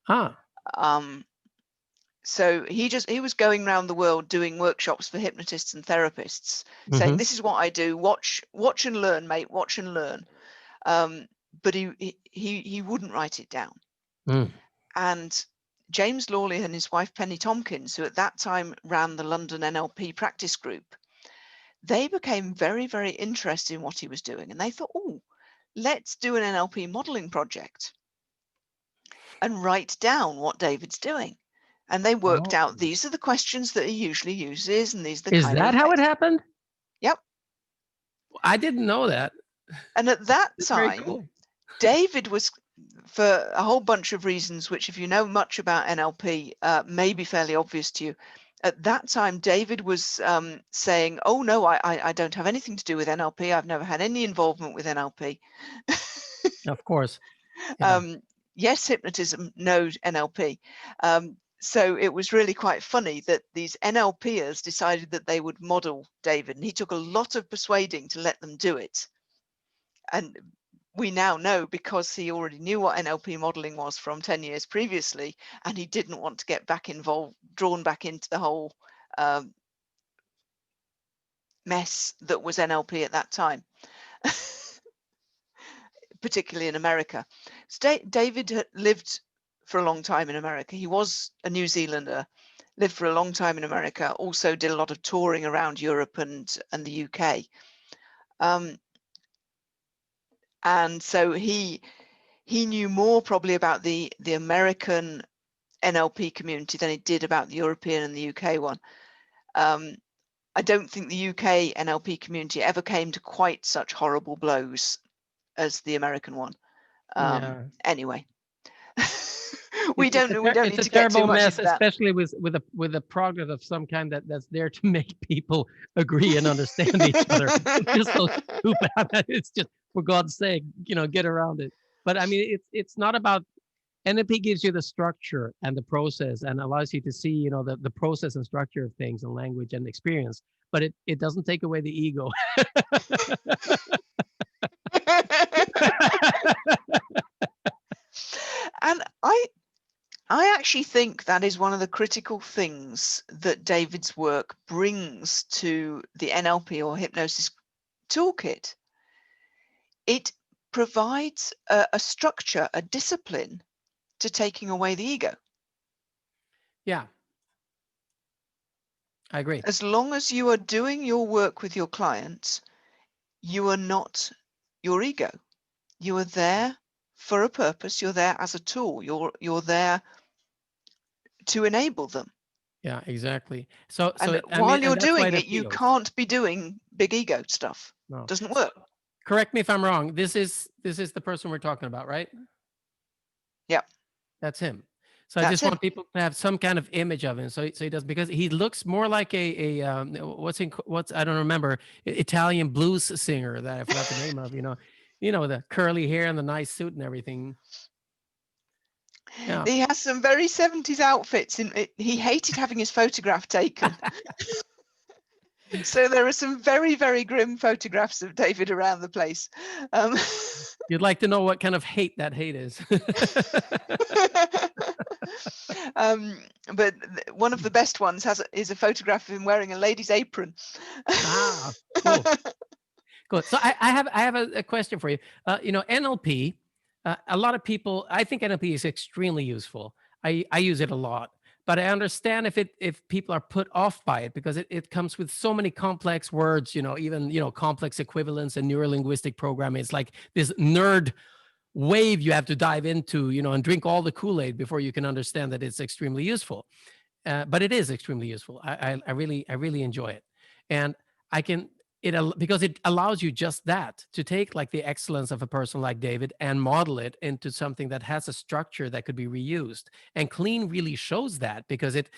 Ah. Um, So he was going around the world doing workshops for hypnotists and therapists, saying, Mm-hmm. "This is what I do. Watch and learn, mate. Watch and learn." But he wouldn't write it down. Mm. And James Lawley and his wife Penny Tompkins, who at that time ran the London NLP practice group, they became very, very interested in what he was doing, and they thought, "Oh, let's do an NLP modeling project and write down what David's doing." And they worked Oh. out these are the questions that he usually uses, and these are the Is kind of that how it effects. happened? Yep. I didn't know that. And at that It's very time, cool. David was, for a whole bunch of reasons, which if you know much about NLP, may be fairly obvious to you. At that time, David was saying, "Oh no, I don't have anything to do with NLP. I've never had any involvement with NLP." Of course. Yeah. Yes, hypnotism, no NLP. So it was really quite funny that these NLPers decided that they would model David, and he took a lot of persuading to let them do it. And we now know, because he already knew what NLP modeling was from 10 years previously, and he didn't want to get back involved, drawn back into the whole mess that was NLP at that time. Particularly in America. David had lived for a long time in America. He was a New Zealander, lived for a long time in America, also did a lot of touring around Europe and the UK. And so he knew more probably about the American NLP community than he did about the European and the UK one. I don't think the UK NLP community ever came to quite such horrible blows as the American one. Yeah. Anyway, we don't It's need a to get too terrible much mess, into that. especially with a progress of some kind that's there to make people agree and understand each other. It's just so stupid. It's just, for God's sake, get around it. But I mean, it's not about, NLP gives you the structure and the process and allows you to see, the process and structure of things and language and experience, but it doesn't take away the ego. And I actually think that is one of the critical things that David's work brings to the NLP or hypnosis toolkit. It provides a structure, a discipline to taking away the ego. Yeah, I agree. As long as you are doing your work with your clients, you are not your ego. You are there for a purpose. You're there as a tool. You're there to enable them. Yeah, exactly. So And it, I mean, while and you're that's why doing it it, you appeals. can't be doing big ego stuff. No. Doesn't So work. correct me if I'm wrong. This is the person we're talking about, right? Yeah, That's him. So I that's just him. want people to have some kind of image of him. So he does, because he looks more like what's I don't remember, Italian blues singer that I forgot the name of. The curly hair and the nice suit and everything. Yeah, He has some very 70s outfits. He hated having his photograph taken. So there are some very, very grim photographs of David around the place. Um, you'd like to know what kind of hate is. um, but one of the best ones is a photograph of him wearing a lady's apron. Ah, cool. Good. So I have a question for you. NLP. A lot of people. I think NLP is extremely useful. I use it a lot, but I understand if people are put off by it, because it comes with so many complex words. Even complex equivalence and neurolinguistic programming. It's like this nerd wave you have to dive into. And drink all the Kool-Aid before you can understand that it's extremely useful. But it is extremely useful. I really enjoy it, and I can because it allows you just that, to take like the excellence of a person like David and model it into something that has a structure that could be reused. And Clean really shows that, because it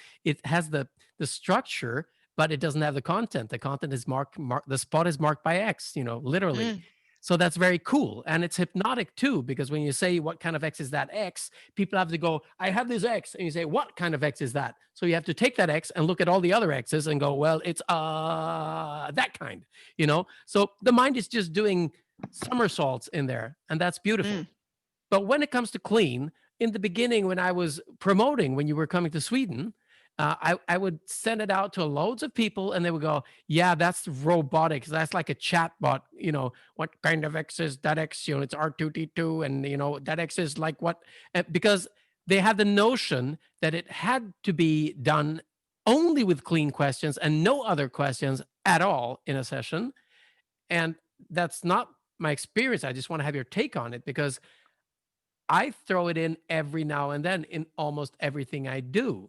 has the structure, but it doesn't have the content. The content is the spot is marked by X, literally. Mm, So that's very cool. And it's hypnotic too, because when you say what kind of X is that X, people have to go, I have this X. And you say, what kind of X is that? So you have to take that X and look at all the other X's and go, well, it's that kind. So the mind is just doing somersaults in there, and that's beautiful. mm. But when it comes to Clean, in the beginning, when I was promoting, when you were coming to Sweden, I would send it out to loads of people, and they would go, "Yeah, that's robotic. That's like a chat bot. What kind of X is that X? It's R2D2, and that X is like what?" Because they had the notion that it had to be done only with Clean questions and no other questions at all in a session, and that's not my experience. I just want to have your take on it, because I throw it in every now and then in almost everything I do,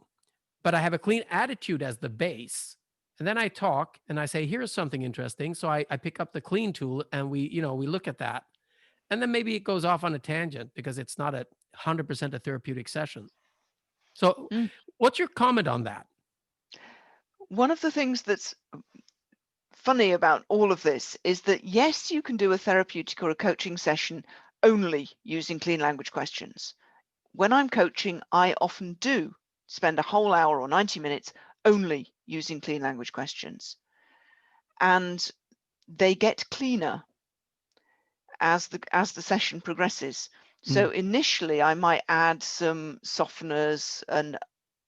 but I have a Clean attitude as the base. And then I talk and I say, here's something interesting. So I pick up the Clean tool, and we look at that. And then maybe it goes off on a tangent, because it's not 100% a therapeutic session. So Mm. what's your comment on that? One of the things that's funny about all of this is that, yes, you can do a therapeutic or a coaching session only using clean language questions. When I'm coaching, I often do spend a whole hour or 90 minutes only using clean language questions. And they get cleaner as the session progresses. Mm, So initially I might add some softeners and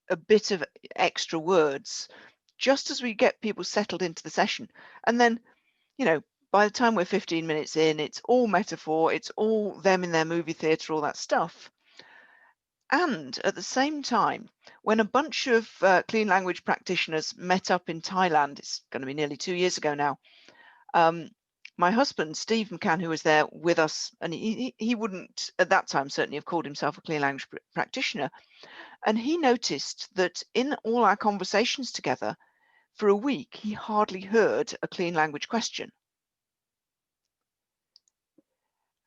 a bit of extra words just as we get people settled into the session. And then, by the time we're 15 minutes in, it's all metaphor, it's all them in their movie theatre, all that stuff. And at the same time, when a bunch of clean language practitioners met up in Thailand, it's going to be nearly 2 years ago now. My husband, Steve McCann, who was there with us, and he wouldn't at that time certainly have called himself a clean language practitioner. And he noticed that in all our conversations together, for a week, he hardly heard a clean language question.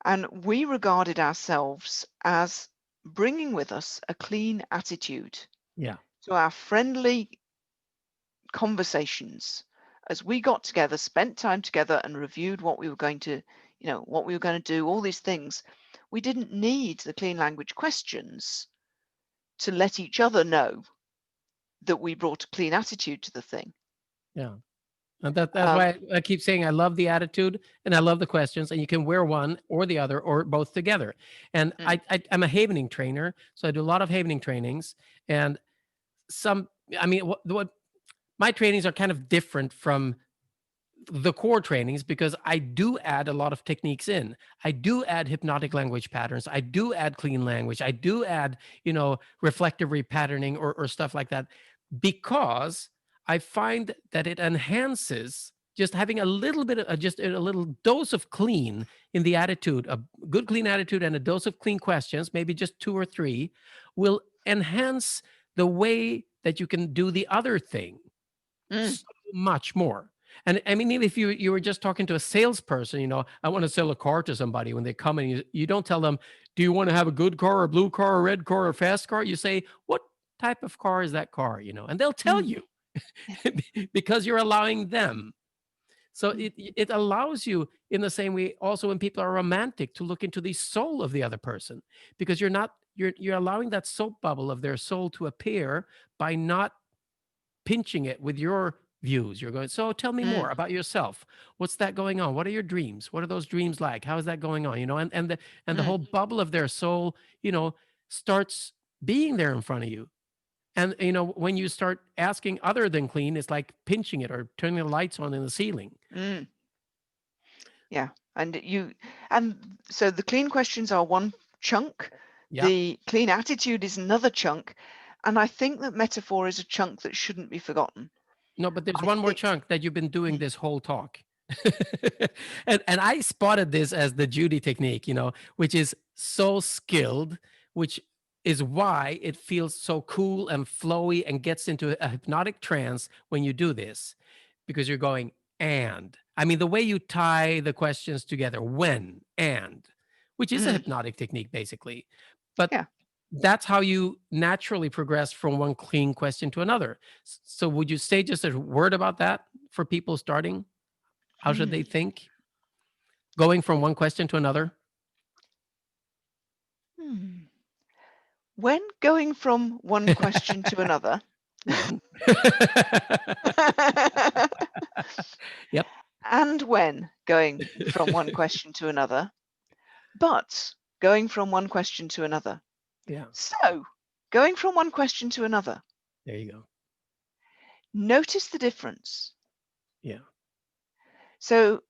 And we regarded ourselves as bringing with us a clean attitude yeah. to our friendly conversations as we got together, spent time together, and reviewed what we were going to, what we were going to do, all these things. We didn't need the clean language questions to let each other know that we brought a clean attitude to the thing. Yeah. And that's Um, why I keep saying I love the attitude and I love the questions, and you can wear one or the other or both together. And mm, I'm a havening trainer, so I do a lot of havening trainings, and some, I mean, what my trainings are kind of different from the core trainings, because I do add a lot of techniques in. I do add hypnotic language patterns. I do add clean language. I do add, reflective repatterning or stuff like that, because I find that it enhances just having a little bit of just a little dose of clean in the attitude, a good clean attitude and a dose of clean questions, maybe just two or three, will enhance the way that you can do the other thing Mm, so much more. And I mean, even if you were just talking to a salesperson, I want to sell a car to somebody. When they come and you don't tell them, do you want to have a good car, or a blue car, or a red car, or a fast car? You say, what type of car is that car? And they'll tell mm, you because you're allowing them. So mm, it allows you, in the same way, also when people are romantic, to look into the soul of the other person, because you're allowing that soap bubble of their soul to appear by not pinching it with your views. You're going, so tell me mm, more about yourself. What's that going on? What are your dreams? What are those dreams like? How is that going on? And the mm, whole bubble of their soul, starts being there in front of you. And when you start asking other than clean, it's like pinching it or turning the lights on in the ceiling. mm. Yeah. And so the clean questions are one chunk, Yeah. the clean attitude is another chunk, and I think that metaphor is a chunk that shouldn't be forgotten. No, but there's I one more think chunk that you've been doing mm, this whole talk. And I spotted this as the Judy technique, which is so skilled, which is why it feels so cool and flowy and gets into a hypnotic trance when you do this, because you're going, and I mean, the way you tie the questions together, when, and, which is a mm, hypnotic technique, basically. But yeah. that's how you naturally progress from one clean question to another. So would you say just a word about that for people starting? How should they Mm, think? Going from one question to another? mm. When going from one question to another, When? Yep. and when going from one question to another, but going from one question to another. Yeah, So, going from one question to another, there you go. notice the difference. Yeah, So,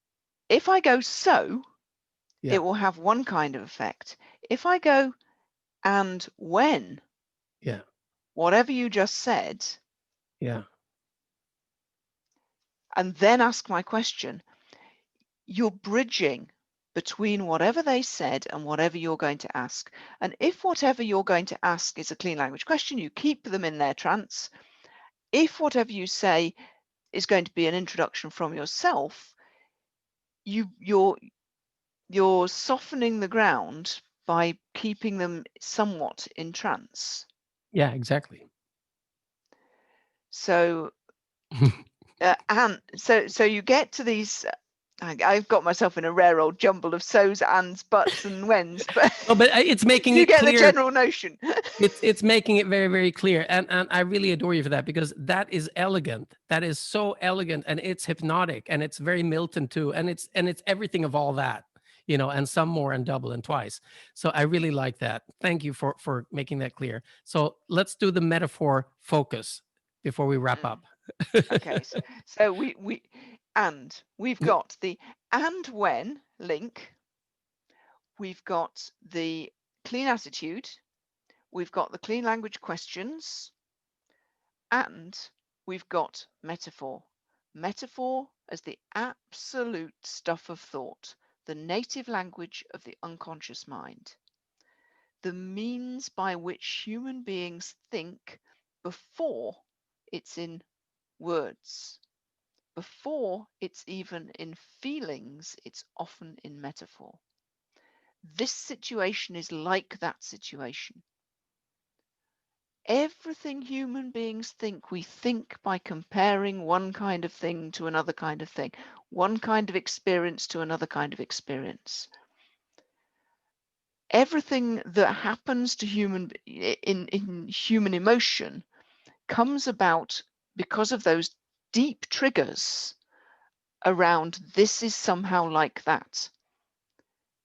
if I go so, it yeah, will have one kind of effect. If I go and when, yeah, whatever you just said, yeah, and then ask my question, you're bridging between whatever they said and whatever you're going to ask. And if whatever you're going to ask is a clean language question, you keep them in their trance. If whatever you say is going to be an introduction from yourself, you're softening the ground by keeping them somewhat in trance. yeah, exactly. So and so you get to these. I've got myself in a rare old jumble of so's, ands, buts, and whens, but No, but it's making you it get the clear. general notion. It's making it very, very clear. And I really adore you for that, because that is elegant. That is so elegant, and it's hypnotic, and it's very Milton too. And it's everything of all that, and some more, and double and twice. So I really like that. Thank you for making that clear. So let's do the metaphor focus before we wrap Mm, up. okay, so we've got the and when link, we've got the clean attitude, we've got the clean language questions, and we've got metaphor. Metaphor as the absolute stuff of thought, the native language of the unconscious mind, the means by which human beings think before it's in words. Before it's even in feelings, it's often in metaphor. This situation is like that situation. Everything human beings think, we think by comparing one kind of thing to another kind of thing, one kind of experience to another kind of experience. Everything that happens to in human emotion comes about because of those deep triggers around this is somehow like that.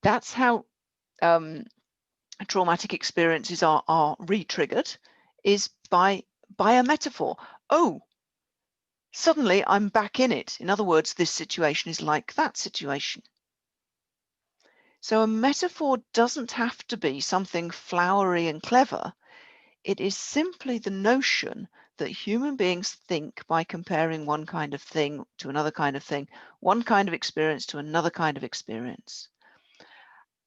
That's how traumatic experiences are re-triggered, is by a metaphor. Oh, suddenly I'm back in it. In other words, this situation is like that situation. So a metaphor doesn't have to be something flowery and clever. It is simply the notion that human beings think by comparing one kind of thing to another kind of thing, one kind of experience to another kind of experience.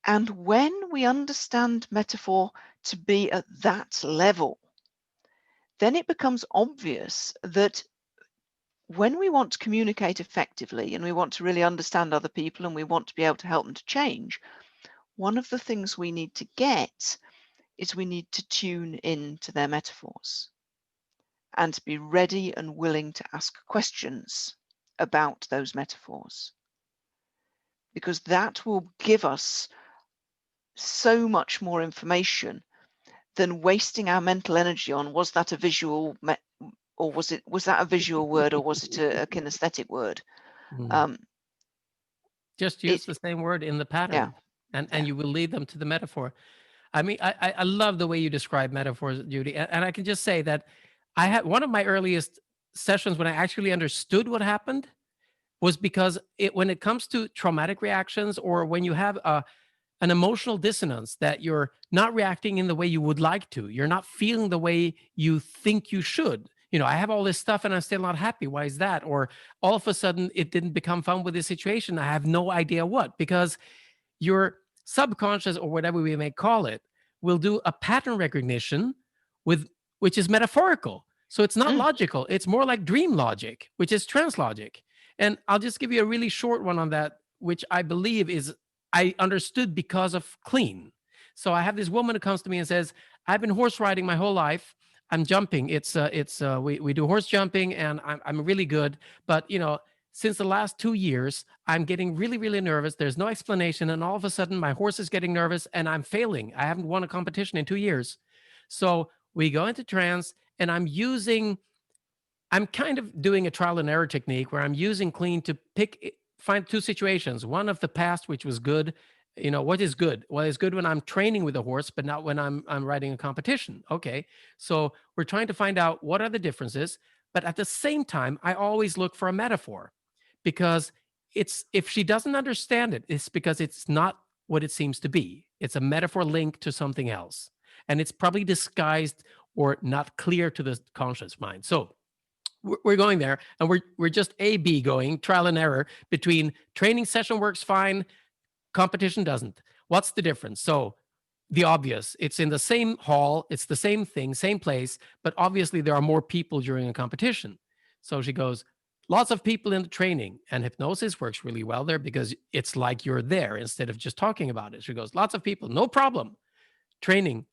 And when we understand metaphor to be at that level, then it becomes obvious that when we want to communicate effectively and we want to really understand other people and we want to be able to help them to change, one of the things we need to get is we need to tune in to their metaphors and to be ready and willing to ask questions about those metaphors, because that will give us so much more information than wasting our mental energy on, was that a visual or was that a visual word, or was it a kinesthetic word? Mhm. Just use It the same word in the Yeah, pattern, and yeah. you will lead them to the metaphor. I mean, I love the way you describe metaphors, Judy, and I can just say that I had one of my earliest sessions when I actually understood what happened was because when it comes to traumatic reactions, or when you have an emotional dissonance, that you're not reacting in the way you would like to, you're not feeling the way you think you should. I have all this stuff and I'm still not happy. Why is that? Or all of a sudden it didn't become fun with this situation. I have no idea what, because your subconscious, or whatever we may call it, will do a pattern recognition with which is metaphorical. So it's not Mm, logical. It's more like dream logic, which is trance logic. And I'll just give you a really short one on that, which I believe is I understood because of clean. So I have this woman who comes to me and says, I've been horse riding my whole life. I'm jumping. We do horse jumping, and I'm really good. But since the last 2 years, I'm getting really, really nervous. There's no explanation. And all of a sudden, my horse is getting nervous and I'm failing. I haven't won a competition in 2 years. So we go into trance, and I'm kind of doing a trial and error technique where I'm using clean to find two situations. One of the past, which was good. What is good? Well, it's good when I'm training with a horse, but not when I'm riding a competition. Okay. So we're trying to find out what are the differences. But at the same time, I always look for a metaphor, because if she doesn't understand it, it's because it's not what it seems to be. It's a metaphor linked to something else. And it's probably disguised or not clear to the conscious mind. So we're going there, and we're just A/B going trial and error between training session works fine, competition doesn't. What's the difference? So the obvious, it's in the same hall, it's the same thing, same place, but obviously there are more people during a competition. So she goes, lots of people in the training, and hypnosis works really well there because it's like you're there instead of just talking about it. She goes, lots of people, no problem. Training,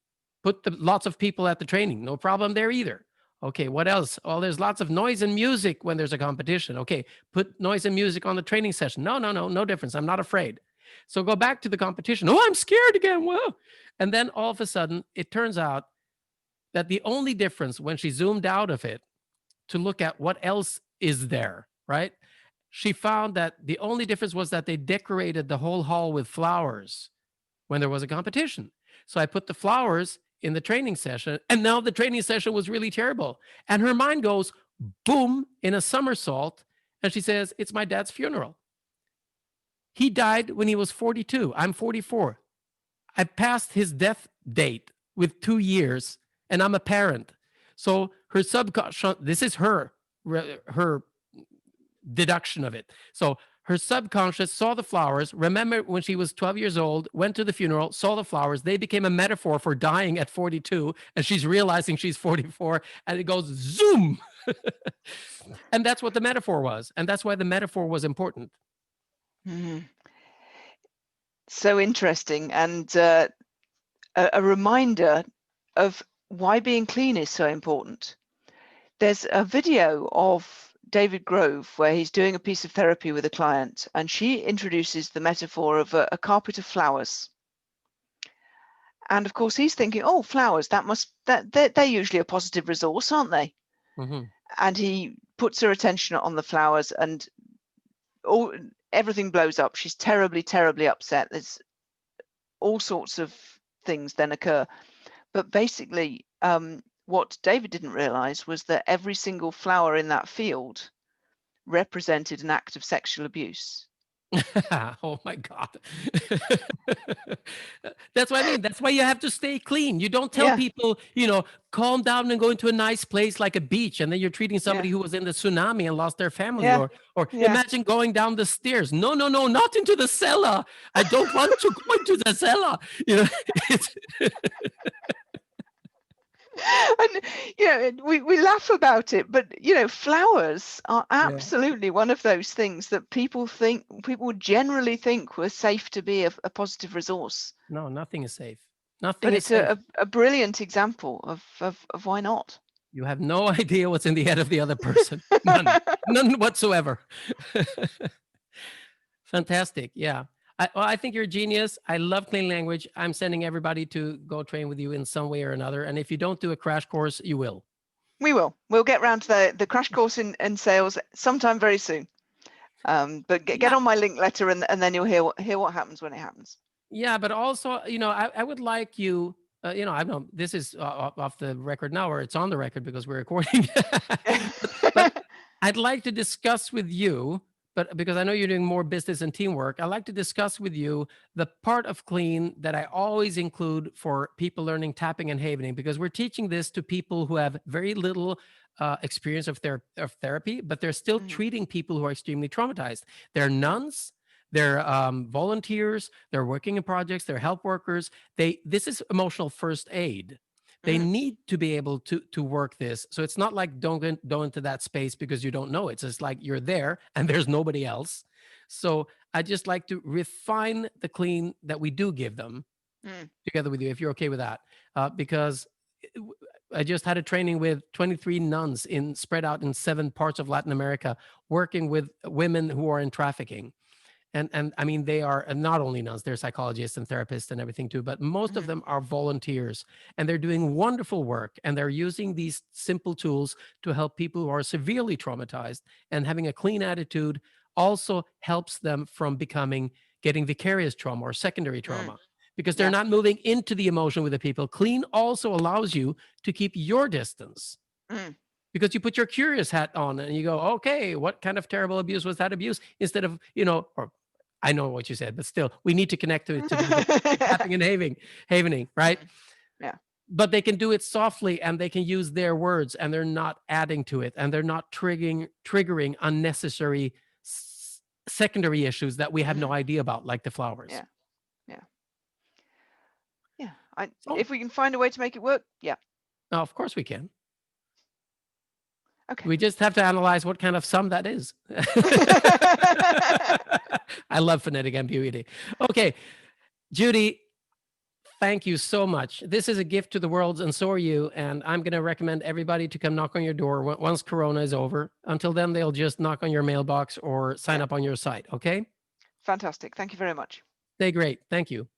put lots of people at the training, no problem there either. Okay, what else? Oh, there's lots of noise and music when there's a competition. Okay, put noise and music on the training session. No, no, no, no difference. I'm not afraid. So go back to the competition. Oh, I'm scared again. Whoa. And then all of a sudden, it turns out that the only difference when she zoomed out of it to look at what else is there, right? She found that the only difference was that they decorated the whole hall with flowers when there was a competition. So I put the flowers in the training session, and now the training session was really terrible. And her mind goes boom in a somersault, and she says, it's my dad's funeral. He died when he was 42. I'm 44. I passed his death date with 2 years, and I'm a parent. So her subconscious, this is her deduction of it. So her subconscious saw the flowers, remember when she was 12 years old, went to the funeral, saw the flowers. They became a metaphor for dying at 42, and she's realizing she's 44, and it goes zoom. And that's what the metaphor was. And that's why the metaphor was important. mhm. So interesting, and a reminder of why being clean is so important. There's a video of David Grove where he's doing a piece of therapy with a client, and she introduces the metaphor of a carpet of flowers. And of course, he's thinking, oh, flowers, they're usually a positive resource, aren't they? Mhm. And he puts her attention on the flowers, and everything blows up. She's terribly, terribly upset. There's all sorts of things then occur. But basically, what David didn't realize was that every single flower in that field represented an act of sexual abuse. Oh my God. That's what I mean. That's why you have to stay clean. You don't tell Yeah, people, calm down and go into a nice place like a beach, and then you're treating yeah, somebody who was in the tsunami and lost their family, yeah, or yeah. imagine going down the stairs. No, no, no, not into the cellar. I don't want to go into the cellar. You know, it's And we laugh about it, but flowers are Yeah. absolutely one of those things that people generally think were safe to be a positive resource. No, nothing is safe. But Nothing is it's safe. a brilliant example of why not. You have no idea what's in the head of the other person. None. None whatsoever. Fantastic. Yeah. I think you're a genius. I love clean language. I'm sending everybody to go train with you in some way or another. And if you don't do a crash course, you will. We will. We'll get round to the crash course in sales sometime very soon. But get Yeah. on my link letter, and then you'll hear what happens when it happens. Yeah. But also, I would like you, I know this is off the record now, or it's on the record because we're recording. but I'd like to discuss with you, but because I know you're doing more business and teamwork, I'd like to discuss with you the part of clean that I always include for people learning tapping and havening, because we're teaching this to people who have very little experience of therapy, but they're still Mhm, treating people who are extremely traumatized. They're nuns. They're volunteers. They're working in projects. They're help workers. This is emotional first aid. They mhm, need to be able to work this. So it's not like don't go into that space because you don't know. It's just like you're there and there's nobody else. So I just like to refine the clean that we do give them mm, together with you, if you're okay with that, because I just had a training with 23 nuns spread out in 7 parts of Latin America, working with women who are in trafficking. And I mean, they are not only nuns, they're psychologists and therapists and everything too, but most of mhm, them are volunteers, and they're doing wonderful work, and they're using these simple tools to help people who are severely traumatized. And having a clean attitude also helps them from getting vicarious trauma or secondary mm, trauma, because they're yeah. not moving into the emotion with the people. Clean also allows you to keep your distance, Mm, because you put your curious hat on and you go, okay, what kind of terrible abuse was that abuse? Instead of, or I know what you said, but still, we need to connect to it to do the tapping and havening, right? mm, yeah. But they can do it softly, and they can use their words, and they're not adding to it, and they're not triggering unnecessary secondary issues that we have no Mhm, idea about, like the flowers. yeah. Yeah. Yeah. So, If we can find a way to make it work, yeah. of course we can. Okay. We just have to analyze what kind of sum that is. I love phonetic ambiguity. Okay, Judy, thank you so much. This is a gift to the world, and so are you. And I'm going to recommend everybody to come knock on your door once Corona is over. Until then, they'll just knock on your mailbox or sign Yeah. up on your site. Okay? Fantastic. Thank you very much. Stay great. Thank you.